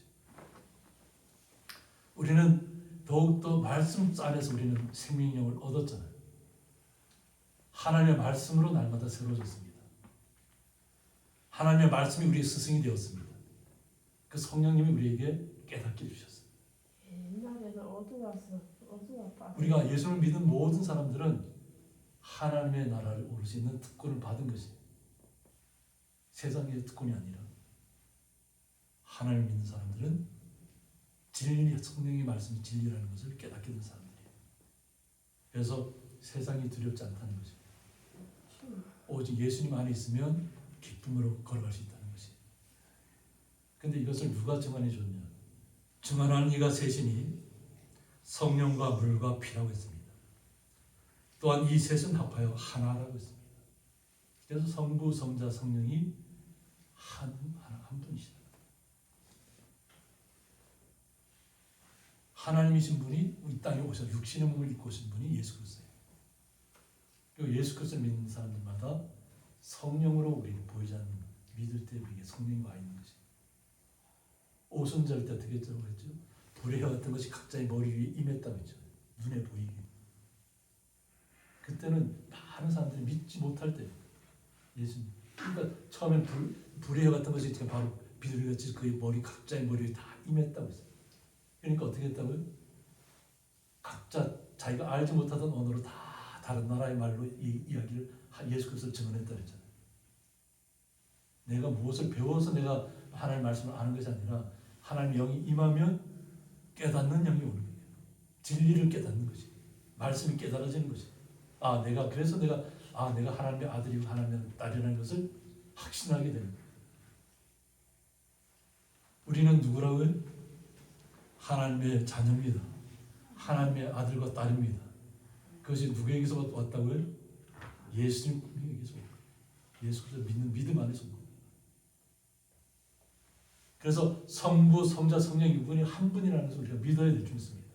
우리는 더욱더 말씀 안에서 우리는 생명력을 얻었잖아요. 하나님의 말씀으로 날마다 새로워졌습니다. 하나님의 말씀이 우리의 스승이 되었습니다. 그 성령님이 우리에게 깨닫게 해주셨어요. 옛날에는 어두웠어. 우리가 예수를 믿은 모든 사람들은 하나님의 나라를 오를 수 있는 특권을 받은 것이에요. 세상의 특권이 아니라 하나님을 믿는 사람들은 진리, 성령의 말씀이 진리라는 것을 깨닫게 된 사람들이에요. 그래서 세상이 두렵지 않다는 것입니다. 오직 예수님 안에 있으면 기쁨으로 걸어갈 수 있다는 것이에요. 그런데 이것을 누가 증언해 줬냐? 증언하는 이가 셋이니 성령과 물과 피라고 했습니다. 또한 이 셋은 합하여 하나라고 했습니다. 그래서 성부, 성자, 성령이 한 분이시다. 하나님이신 분이 이 땅에 오셔 육신의 몸을 입고 오신 분이 예수 그리스도예요. 그리고 예수 그리스도를 믿는 사람들마다 성령으로 우리를 보이지 않는 믿을 때 우리에게 성령이 와 있는 것이. 오순절 때 어떻게 했다고 했죠? 불의 혀 같은 것이 각자의 머리 위에 임했다고 했죠. 눈에 보이게. 그때는 다 많은 사람들이 믿지 못할 때 예수님. 그러니까 처음엔 불의 같은 것이 바로 비둘기같이 그의 머리 각자의 머리에 다 임했다고 했어요. 그러니까 어떻게 했다고요? 각자 자기가 알지 못하던 언어로 다 다른 나라의 말로 이 이야기를 예수 그리스도를 증언했다 그랬잖아요. 내가 무엇을 배워서 내가 하나님의 말씀을 아는 것이 아니라 하나님의 영이 임하면 깨닫는 영이 오는 거예요. 진리를 깨닫는 것이. 말씀이 깨달아지는 것이. 그래서 내가 하나님의 아들이고 하나님의 딸이라는 것을 확신하게 되는 거예요. 우리는 누구라고요? 하나님의 자녀입니다. 하나님의 아들과 딸입니다. 그것이 누구에게서 왔다고요? 예수님에게서 온 거예요. 예수 그리스도 믿는 믿음 안에서 온 거예요. 그래서 성부, 성자, 성령 이분이 한 분이라는 것을 우리가 믿어야 될 줄 믿습니다.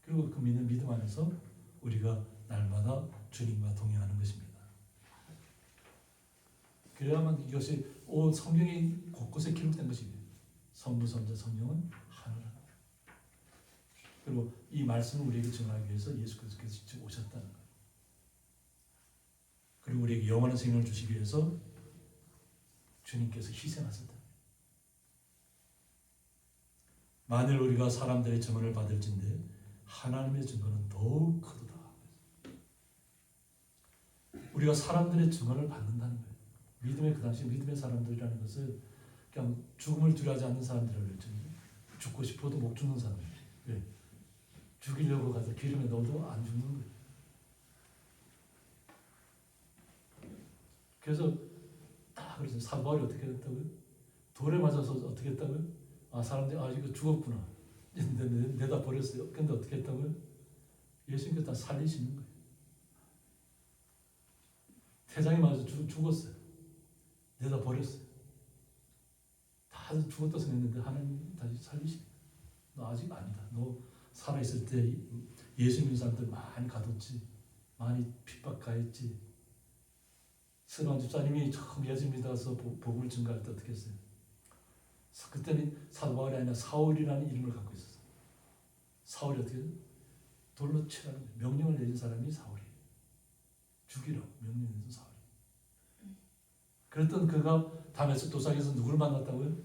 그리고 그 믿는 믿음 안에서 우리가 날마다 주님과 동행하는 것입니다. 그래야만 이것이 온 성경이 곳곳에 기록된 것입니다. 성부, 성자, 성령은 하나라. 그리고 이 말씀을 우리에게 전하기 위해서 예수 그리스도께서 직접 오셨다는 것. 그리고 우리에게 영원한 생명을 주시기 위해서 주님께서 희생하셨다. 만일 우리가 사람들의 증언을 받을진대 하나님의 증언은 더욱 크도다. 우리가 사람들의 증언을 받는다는 거예요. 믿음의 그 당시 믿음의 사람들이라는 것은 그냥 죽음을 두려워하지 않는 사람들이라고 그랬죠. 죽고 싶어도 못 죽는 사람들. 왜? 죽이려고 가서 기름에 넣어도 안 죽는 거예요. 그래서 그래서 사도 바울이 어떻게 했다고요? 돌에 맞아서 어떻게 했다고요? 사람들이 이거 죽었구나. 내다 버렸어요. 근데 어떻게 했다고요? 예수님께서 다 살리시는 거예요. 태장이 맞아서 죽었어요. 내다 버렸어요. 다 죽었다 생각했는데 하나님 다시 살리시는 거예요. 너 아직 아니다. 너 살아있을 때 예수 믿는 사람들 많이 가뒀지. 많이 핍박가했지. 스가랴 집사님이 처음 예수 믿어서 복음을 증거할 때 어떻게 했어요? 그때는 사도 바울이 아니라 사울이라는 이름을 갖고 있었어요. 사울이 어떻게 해요? 돌로 치라는 명령을 내린 사람이 사울이에요. 죽이라고 명령을 내린 사울이. 그랬던 그가 다메섹 도상에서 누구를 만났다고요?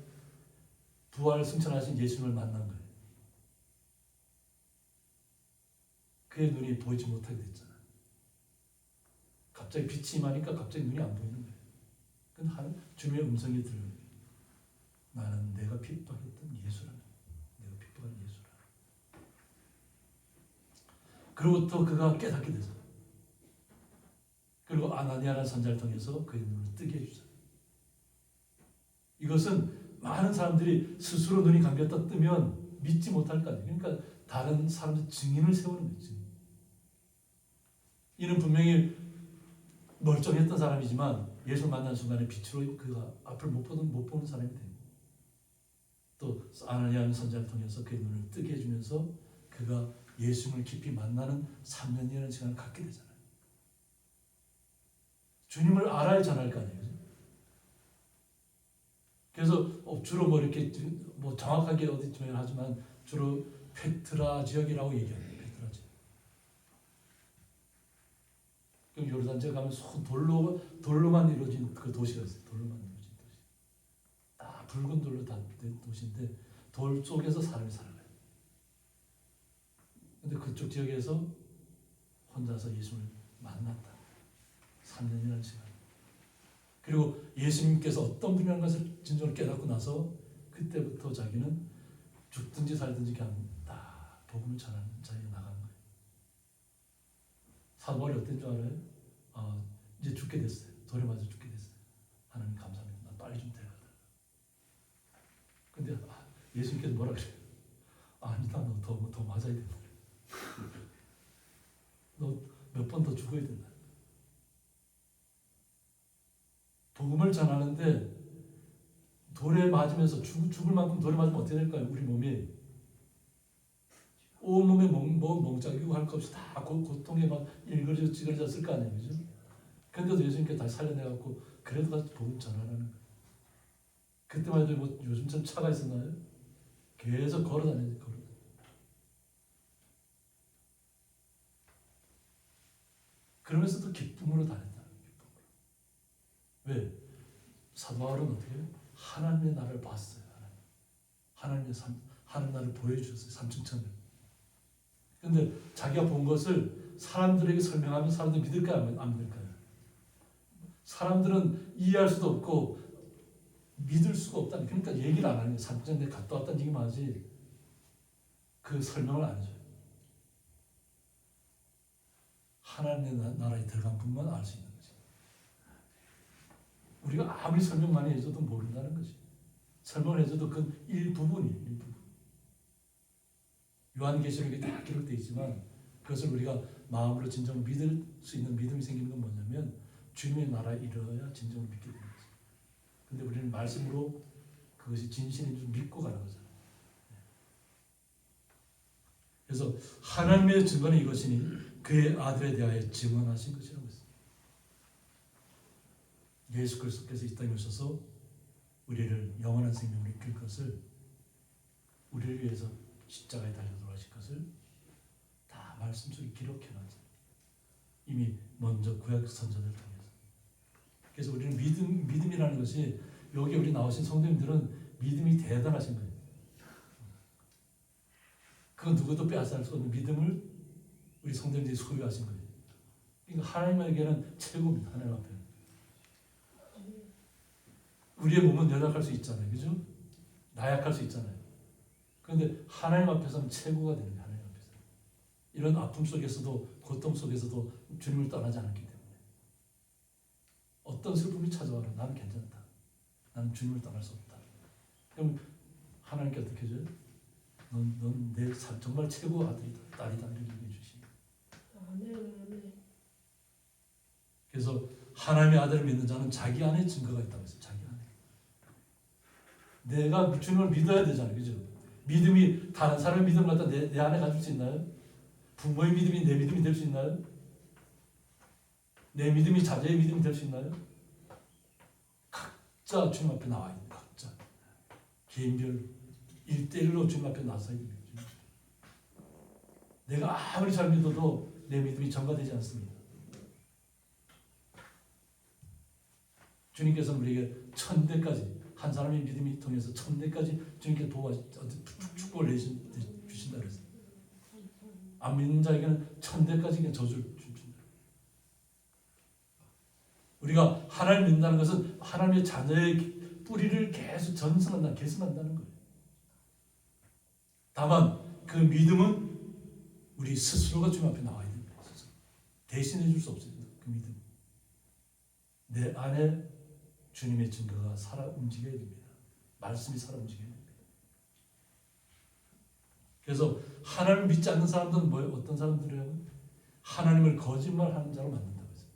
부활 승천하신 예수님을 만난 거예요. 그의 눈이 보이지 못하게 됐잖아요. 갑자기 빛이 임하니까 갑자기 눈이 안 보이는 거예요. 근데 주님의 음성이 들려요. 나는 내가 핍박했던 예수라는, 내가 핍박한 예수라. 그리고 또 그가 깨닫게 되잖아요. 그리고 아나니아라는 선자를 통해서 그의 눈을 뜨게 해주잖아요. 이것은 많은 사람들이 스스로 눈이 감겼다 뜨면 믿지 못할 거 아니에요. 그러니까 다른 사람들 증인을 세우는 거지. 이는 분명히 멀쩡했던 사람이지만 예수를 만난 순간에 빛으로 그가 앞을 못 보는 사람이 됩니다. 또 아나니아 선자를 통해서 그의 눈을 뜨게 해주면서 그가 예수님을 깊이 만나는 3년이라는 시간을 갖게 되잖아요. 주님을 알아야 전할 거 아니에요. 그래서 주로 이렇게 정확하게 어디쯤에 하지만 주로 페트라 지역이라고 얘기합니다. 페트라 지역. 그럼 요르단 지역 가면 돌로만 이루어진 그 도시가 있어요. 돌로만 이루어진 도시. 다 붉은 돌로 다 된 도시인데 돌 속에서 사람이 살아가요. 근데 그쪽 지역에서 혼자서 예수를 만났다. 3년이라는 시간. 그리고 예수님께서 어떤 분이라는 것을 진정으로 깨닫고 나서 그때부터 자기는 죽든지 살든지 그냥 다 복음을 전하는 자리에 나가는 거예요. 사도 바울이 어떤 줄 알아요? 이제 죽게 됐어요. 돌에 맞아 죽게 됐어요. 하나님 감사합니다. 나 빨리 좀 데려가라. 근데 예수님께서 뭐라 그래요? 아니다. 너 더 맞아야 된다. 너 몇 번 더 죽어야 된다. 복음을 전하는데 돌에 맞으면서 죽을 만큼 돌에 맞으면 어떻게 될까요? 우리 몸이 온몸에 멍짝이고 할 것 없이 다 고통에 막 찌그러졌을 거 아니에요. 그죠? 그런데도 예수님께 다시 살려내갖고 그래도 가서 복음 전하라는 거예요. 그때만 해도 요즘처럼 차가 있었나요? 계속 걸어다녀요. 그러면서도 기쁨으로 다녔다. 왜? 사도 바울은 어떻게 해요? 하나님의 나라를 봤어요. 하나님 나라를 보여주셨어요. 삼층천을. 근데 자기가 본 것을 사람들에게 설명하면 사람들이 믿을까요? 안 믿을까요? 사람들은 이해할 수도 없고 믿을 수가 없다. 그러니까 얘기를 안 하는 거예요. 삼층천에 갔다 왔다는 얘기만 하지 그 설명을 안 해줘요. 하나님의 나라에 들어간 분만 알 수 있는 거지. 우리가 아무리 설명 많이 해줘도 모른다는 거지. 설명을 해줘도 그건 일부분이에요. 일부분. 요한계시록에 다 기록되어 있지만 그것을 우리가 마음으로 진정으로 믿을 수 있는 믿음이 생기는 건 뭐냐면 주님의 나라에 이르러야 진정으로 믿게 되는 거죠. 근데 우리는 말씀으로 그것이 진실인 줄 믿고 가는 거잖아요. 그래서 하나님의 증거는 이것이니 그의 아들에 대하여 증언하신 것이라고 했습니다. 예수 그리스도께서 이 땅에 오셔서 우리를 영원한 생명으로 이끌 것을 우리를 위해서 십자가에 달려 돌아가실 것을 다 말씀 속에 기록해놨죠. 이미 먼저 구약 선자들을 통해서. 그래서 우리는 믿음이라는 것이 여기 우리 나오신 성도님들은 믿음이 대단하신 거예요. 그건 누구도 빼앗을 수 없는 믿음을 우리 성도님들이 소유하신 거예요. 그러니까 하나님에게는 최고입니다. 하나님 앞에는. 우리의 몸은 연약할 수 있잖아요. 그죠? 나약할 수 있잖아요. 그런데 하나님 앞에서는 최고가 되는 거예요. 하나님 앞에서. 이런 아픔 속에서도 고통 속에서도 주님을 떠나지 않았기 때문에 어떤 슬픔이 찾아와도 나는 괜찮다. 나는 주님을 떠날 수 없다. 그럼 하나님께 어떻게 해줘요? 넌 내 정말 최고 아들이다. 딸이다. 이렇게 얘기해 주시니. 아멘. 그래서 하나님의 아들을 믿는 자는 자기 안에 증거가 있다고 했어요. 자기 안에. 내가 주님을 믿어야 되잖아요. 그죠? 믿음이 다른 사람의 믿음 갖다 내 안에 가질 수 있나요? 부모의 믿음이 내 믿음이 될 수 있나요? 내 믿음이 자제의 믿음이 될 수 있나요? 각자 주님 앞에 나와 있는 각자. 개인별 1대1로 주님 앞에 나서야 됩니다. 내가 아무리 잘 믿어도 내 믿음이 전가되지 않습니다. 주님께서는 우리에게 1000대까지 한 사람의 믿음이 통해서 1000대까지 주님께 축복을 주신다 그랬어요. 안 믿는 자에게는 1000대까지 그냥 저주를 주신다. 우리가 하나님 믿는다는 것은 하나님의 자녀의 뿌리를 계속 계승한다는 거예요. 다만 그 믿음은 우리 스스로가 주님 앞에 나와야 됩니다. 대신해 줄 수 없습니다. 그 믿음. 내 안에 주님의 증거가 살아 움직여야 됩니다. 말씀이 살아 움직여야 됩니다. 그래서 하나님을 믿지 않는 사람들은 뭐예요? 어떤 사람들이에요? 하나님을 거짓말하는 자로 만든다고 했어요.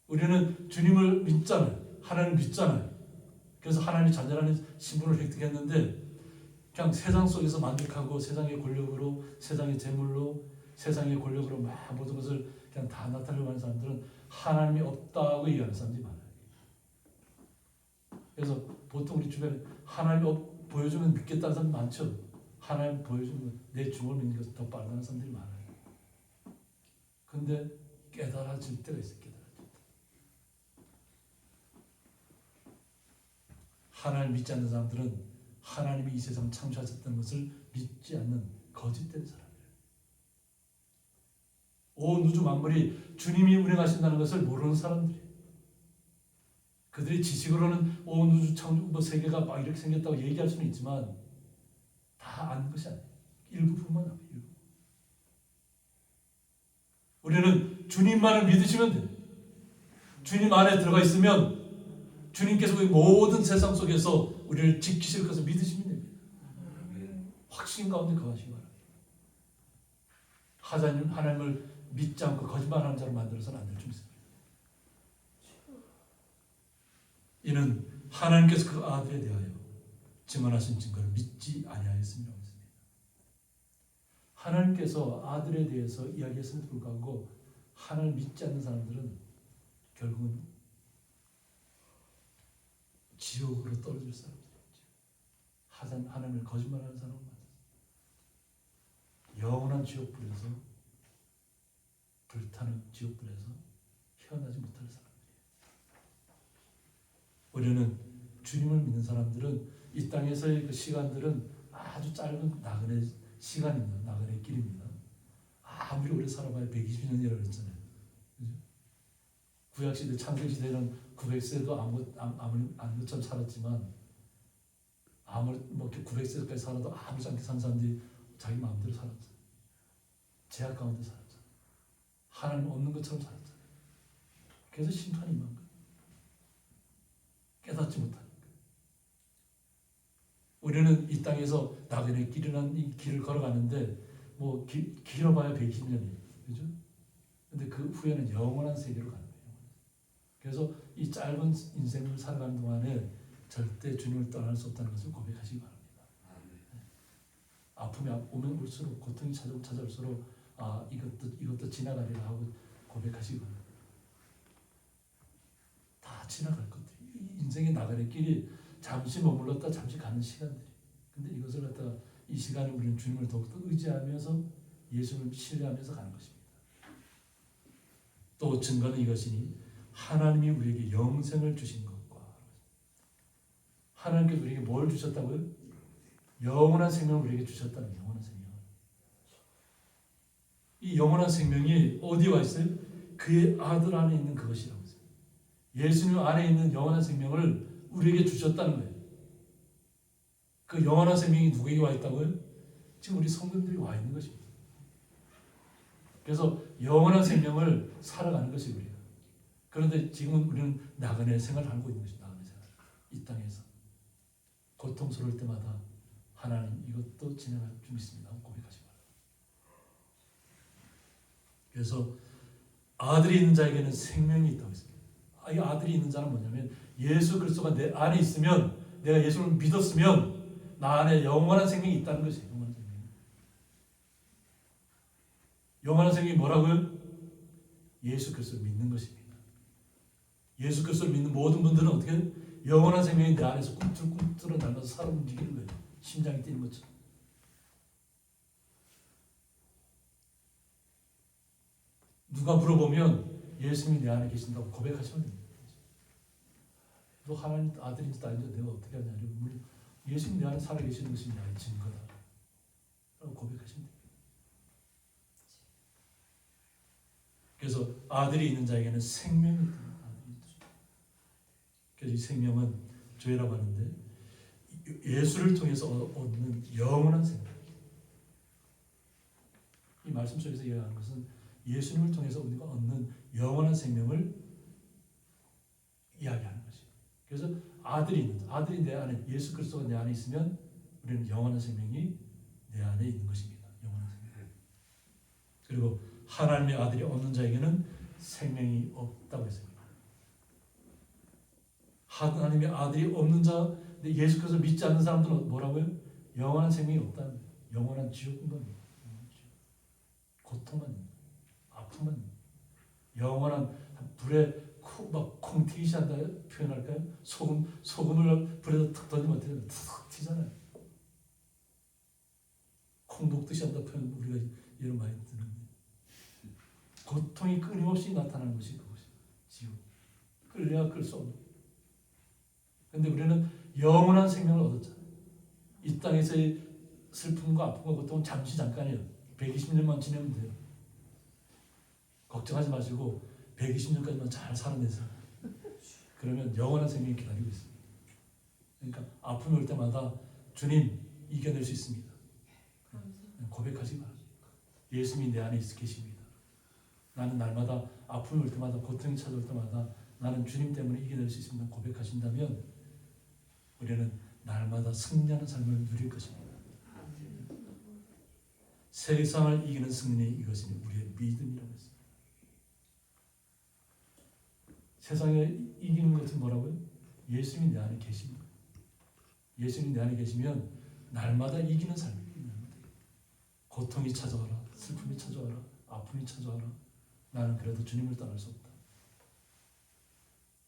우리는 주님을 믿잖아요. 하나님을 믿잖아요. 그래서 하나님의 자녀라는 신분을 획득했는데 그냥 세상 속에서 만족하고 세상의 권력으로, 세상의 재물로, 세상의 권력으로 막 모든 것을 그냥 다 나타내려고 하는 사람들은 하나님이 없다고 얘기하는 사람들이 많아요. 그래서 보통 우리 주변에 하나님 보여주면 믿겠다는 사람 많죠. 하나님 보여주면 내 주을 믿는 것이 더 빠르다는 사람들이 많아요. 근데 깨달아질 때가 있어요. 깨달아질 때. 하나님 믿지 않는 사람들은 하나님이 이 세상 창조하셨다는 것을 믿지 않는 거짓된 사람이에요. 온 우주 만물이 주님이 운행하신다는 것을 모르는 사람들이에요. 그들의 지식으로는 온 우주 창조 세계가 막 이렇게 생겼다고 얘기할 수는 있지만 다 아는 것이 아니에요. 일부분만 알아요. 일부. 우리는 주님만을 믿으시면 돼요. 주님 안에 들어가 있으면 주님께서 그 모든 세상 속에서 우리를 지키실 것을 믿으시면 됩니다. 확신 가운데 거하시기 바랍니다. 하나님을 믿지 않고 거짓말하는 자로 만들어서는 안 될 줄 믿습니다. 이는 하나님께서 그 아들에 대하여 증언하신 증거를 믿지 아니하였음이라고 했습니다. 하나님께서 아들에 대해서 이야기했음에도 불구하고 하나님을 믿지 않는 사람들은 결국은 지옥으로 떨어질 사람들이죠. 하나님을 거짓말하는 사람을 만났어요. 영원한 지옥불에서 불타 타는 지옥불에서 헤어나지 못할 사람들이에요. 우리는 주님을 믿는 사람들은 이 땅에서의 그 시간들은 아주 짧은 나그네 시간입니다. 나그네 길입니다. 아무리 오래 살아봐야 120년이라고 그랬잖아요. 그죠? 구약시대 창세시대는 900세도 아무것처럼 살았지만 아무리 뭐 900세까지 살아도 아무렇지 않게 산 사람들이 자기 마음대로 살았잖아요. 제약 가운데 살았잖아요. 하나님 없는 것처럼 살았잖아요. 그래서 심판이 임한 거예요. 깨닫지 못하니까. 우리는 이 땅에서 나그네 길이라는 이 길을 걸어가는데 뭐 길어봐야 120년이에요. 그죠? 근데 그 후에는 영원한 세계로 가는 거예요. 그래서 이 짧은 인생을 살아가는 동안에 절대 주님을 떠날 수 없다는 것을 고백하시기 바랍니다. 아픔이 오면 올수록, 고통이 찾아올수록 이것도 지나가리라 하고 고백하시기 바랍니다. 다 지나갈 것들이, 인생의 나그네 길이 잠시 머물렀다 잠시 가는 시간들이. 근데 이것을 갖다가 이 시간에 우리는 주님을 더욱더 의지하면서 예수를 신뢰하면서 가는 것입니다. 또 증거는 이것이니 하나님이 우리에게 영생을 주신 것과, 하나님께서 우리에게 뭘 주셨다고요? 영원한 생명을 우리에게 주셨다는 거예요. 영원한 생명. 이 영원한 생명이 어디에 와 있어요? 그의 아들 안에 있는 그것이라고 했어요. 예수님 안에 있는 영원한 생명을 우리에게 주셨다는 거예요. 그 영원한 생명이 누구에게 와 있다고요? 지금 우리 성도들이 와 있는 것입니다. 그래서 영원한 생명을 살아가는 것이 우리가. 그런데 지금은 우리는 나그네 생활을 하고 있는 것입니다. 나그네 생활. 이 땅에서 고통스러울 때마다 하나님 이것도 지나갈 줄 믿습니다. 고백하시 바랍니다. 그래서 아들이 있는 자에게는 생명이 있다고 했습니다. 이 아들이 있는 자는 뭐냐면 예수 그리스도가 내 안에 있으면, 내가 예수를 믿었으면 나 안에 영원한 생명이 있다는 것이에요. 영원한 생명. 영원한 생명이 뭐라고요? 예수 그리스도를 믿는 것입니다. 예수 그리스도를 믿는 모든 분들은 어떻게 해요? 영원한 생명이 내 안에서 꿈틀꿈틀 날면서 살아 움직이는 거예요. 심장이 뛰는 것처럼. 누가 물어보면 예수님이 내 안에 계신다고 고백하시면 됩니다. 너 하나님 아들인지 딸인지 내가 어떻게 하냐. 예수님 내 안에 살아계시는 것이 나의 증거다 라고 고백하시면 됩니다. 그래서 아들이 있는 자에게는 생명이 있다. 그래서 이 생명은 죄라고 하는데 예수를 통해서 얻는 영원한 생명. 이 말씀 속에서 이야기하는 것은 예수님을 통해서 우리가 얻는 영원한 생명을 이야기하는 것이에요. 그래서 아들이 내 안에, 예수 그리스도가 내 안에 있으면 우리는 영원한 생명이 내 안에 있는 것입니다. 영원한 생명. 그리고 하나님의 아들이 없는 자에게는 생명이 없다고 했습니다. 하나님의 아들이 없는 자, 예수 그리스도 믿지 않는 사람들은 뭐라고요? 영원한 생명이 없다는 거예요. 영원한 지옥인 겁니다. 고통만 있는, 아픔만 있는, 영원한 불에 콩 튀기시 한다 표현할까요? 소금을 불에다 탁 던지면 어떻게 돼요? 탁 튀잖아요. 콩 녹듯이 한다 표현 우리가 예를 많이 듣는데, 고통이 끊임없이 나타나는 것이 그것이 지옥. 끌려야 끌 수 없는. 그런데 우리는 영원한 생명을 얻었잖아요. 이 땅에서의 슬픔과 아픔과 고통은 잠깐이에요. 120년만 지내면 돼요. 걱정하지 마시고 120년까지만 잘 살아내세요. 그러면 영원한 생명이 기다리고 있습니다. 그러니까 아픔이 올 때마다 주님 이겨낼 수 있습니다. 고백하시기 바랍니다. 예수님이 내 안에 계십니다. 나는 날마다 아픔이 올 때마다, 고통이 찾아올 때마다 나는 주님 때문에 이겨낼 수 있습니다. 고백하신다면 우리는 날마다 승리하는 삶을 누릴 것입니다. 세상을 이기는 승리, 이것이 우리의 믿음이라고 했습니다. 세상을 이기는 것은 뭐라고요? 예수님이 내 안에 계십니다. 예수님이 내 안에 계시면 날마다 이기는 삶입니다. 고통이 찾아와라, 슬픔이 찾아와라, 아픔이 찾아와라. 나는 그래도 주님을 떠날 수 없다.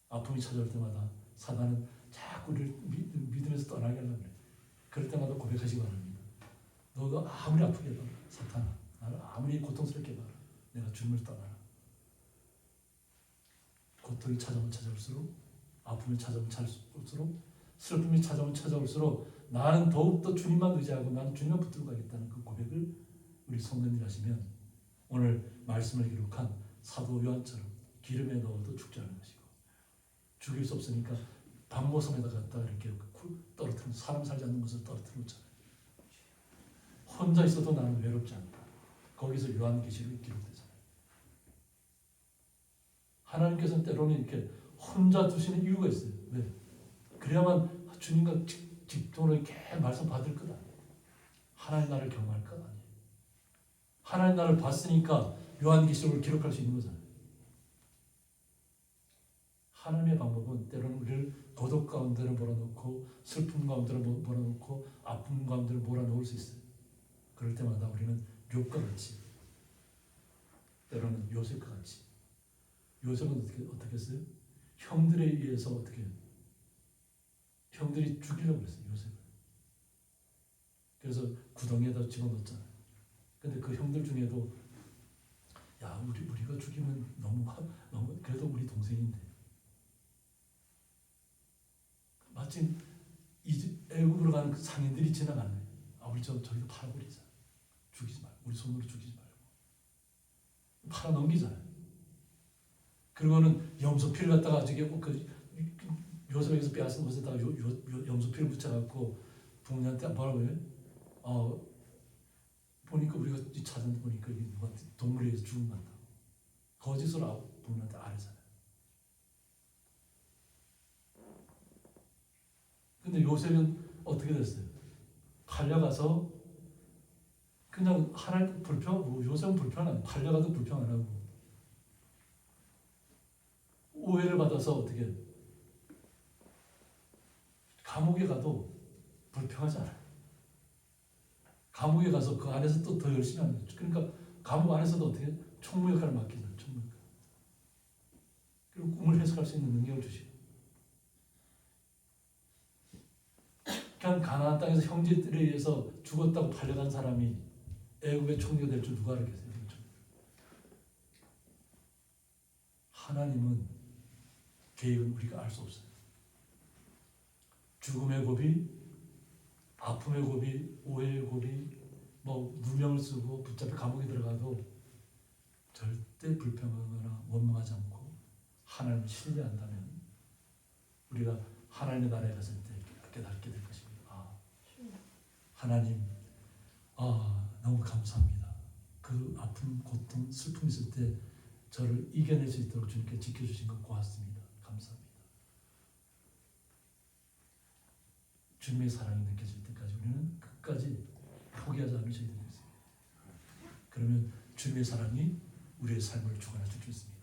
아픔이 찾아올 때마다 사단은 자꾸 우리를 믿음에서 떠나게 하려고 그래. 그럴 때마다 고백하시기 바랍니다. 너가 아무리 아프게 해봐라, 사탄아. 나를 아무리 고통스럽게 해봐라. 내가 주님을 떠나라. 고통이 찾아오면 찾아올수록, 아픔이 찾아오면 찾아올수록, 슬픔이 찾아오면 찾아올수록 나는 더욱더 주님만 의지하고 나는 주님만 붙들고 가겠다는 그 고백을 우리 성도님이 하시면 오늘 말씀을 기록한 사도 요한처럼 기름에 넣어도 죽지 않은 것이고, 죽일 수 없으니까 반모섬에다 갖다 이렇게 떨어뜨리는, 사람 살지 않는 것을 떨어뜨려 놓잖아요. 혼자 있어도 나는 외롭지 않다. 거기서 요한계시록이 기록되잖아요. 하나님께서는 때로는 이렇게 혼자 두시는 이유가 있어요. 왜? 그래야만 주님과 직통으로 이렇게 말씀 받을 것 아니에요. 하나님 나를 경험할 것 아니에요. 하나님 나를 봤으니까 요한계시록을 기록할 수 있는 거잖아요. 하나님의 방법은 때로는 우리를 고독 가운데로 몰아넣고, 슬픔 가운데로 몰아넣고, 아픔 가운데로 몰아넣을 수 있어요. 그럴 때마다 우리는 욥과 같이, 때로는 요셉과 같이. 요셉은 어떻게 했어요? 형들에 의해서 형들이 죽이려고 그랬어요, 요셉을. 그래서 구덩이에다 집어넣었잖아요. 근데 그 형들 중에도, 야, 우리가 죽이면 너무 그래도 우리 동생인데. 마침 애굽으로 가는 그 상인들이 지나가는 거예요. 아, 우리 저기도 팔아버리자. 죽이지 말고, 우리 손으로 죽이지 말고. 팔아 넘기잖아요. 그리고는 염소피를 갖다가 요셉에게서 빼앗은 것에다가 염소피를 붙여갖고 부모님한테 뭐라고 해요? 보니까 우리가 찾은 보니까 이게 누가 동물에 의해서 죽은 것 같다. 거짓으로 부모님한테 알잖아요. 근데 요셉은 어떻게 됐어요? 팔려가서 그냥 하나님 요셉은 불평 팔려가도 불평 안 하고, 오해를 받아서 어떻게 감옥에 가도 불평하지 않아요. 감옥에 가서 그 안에서 또 더 열심히 하는 거죠. 그러니까 감옥 안에서도 어떻게 총무 역할을 맡기잖아요. 총무 역할. 그리고 꿈을 해석할 수 있는 능력을 주시고, 그냥 가나안 땅에서 형제들에 의해서 죽었다고 팔려간 사람이 애굽의 총리가 될 줄 누가 알았겠어요? 하나님은 계획은 우리가 알 수 없어요. 죽음의 고비, 아픔의 고비, 오해의 고비, 누명을 쓰고 붙잡혀 감옥에 들어가도 절대 불평하거나 원망하지 않고 하나님을 신뢰한다면 우리가 하나님의 나라에 갔을 때 깨닫게 될 것입니다. 하나님, 너무 감사합니다. 그 아픔, 고통, 슬픔이 있을 때 저를 이겨낼 수 있도록 주님께 지켜주신 것 고맙습니다. 감사합니다. 주님의 사랑이 느껴질 때까지 우리는 끝까지 포기하지 않으셔야 되겠습니다. 그러면 주님의 사랑이 우리의 삶을 주관할 수 있습니다.